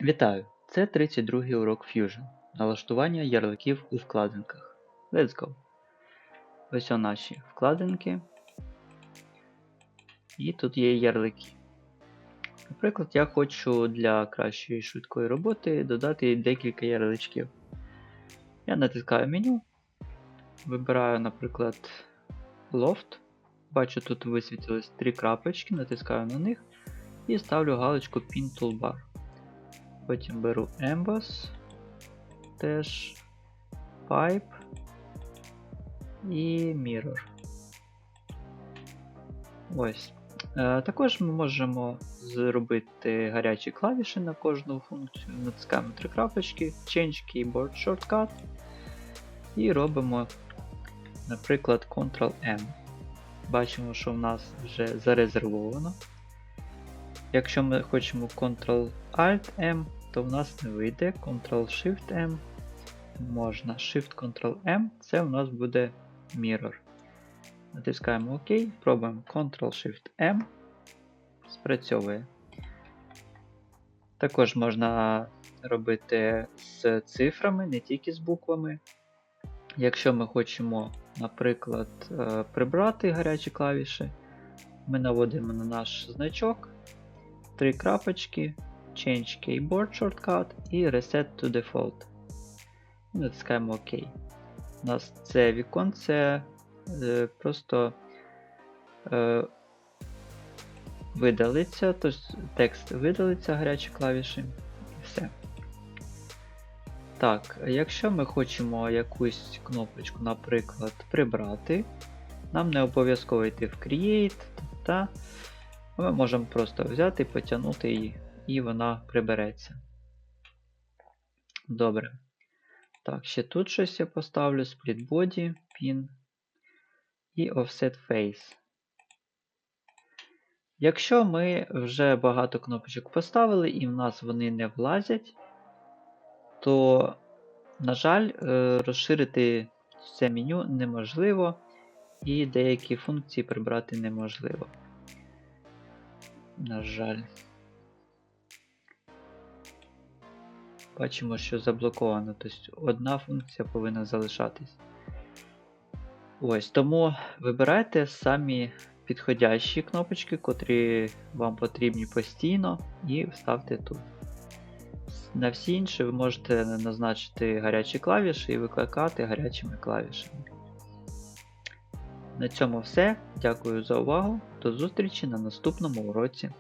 Вітаю! Це 32-й урок Fusion. Налаштування ярликів у вкладинках. Let's go! Ось наші вкладинки. І тут є ярлики. Наприклад, я хочу для кращої швидкої роботи додати декілька ярличків. Я натискаю меню, вибираю, наприклад, Loft. Бачу, тут висвітились 3 крапочки, натискаю на них і ставлю галочку Pin Toolbar. Потім беру Emboss, теж Pipe і Mirror. Ось. Також ми можемо зробити гарячі клавіші на кожну функцію. Натискаємо 3 крапочки, Change Keyboard Shortcut і робимо, наприклад, Ctrl-M. Бачимо, що в нас вже зарезервовано. Якщо ми хочемо Ctrl-Alt-M, то в нас не вийде. Ctrl-Shift-M можна. Shift-Ctrl-M, це у нас буде Mirror. Натискаємо ОК, пробуємо Ctrl-Shift-M, спрацьовує. Також можна робити з цифрами, не тільки з буквами. Якщо ми хочемо, наприклад, прибрати гарячі клавіші, ми наводимо на наш значок, 3 крапочки, Change Keyboard Shortcut і Reset to Default. І натискаємо ОК. У нас це віконце просто видалиться, тобто текст видалиться, гарячі клавіші, і все. Так, якщо ми хочемо якусь кнопочку, наприклад, прибрати, нам не обов'язково йти в Create, ми можемо просто взяти, потягнути її, і вона прибереться. Добре. Так, ще тут щось я поставлю, Split Body, Pin і Offset Face. Якщо ми вже багато кнопочок поставили і в нас вони не влазять, то, на жаль, розширити це меню неможливо і деякі функції прибрати неможливо. На жаль. Бачимо, що заблоковано, тобто одна функція повинна залишатись. Ось, тому вибирайте самі підходящі кнопочки, котрі вам потрібні постійно, і вставте тут. На всі інші ви можете назначити гарячі клавіші і викликати гарячими клавішами. На цьому все. Дякую за увагу. До зустрічі на наступному уроці.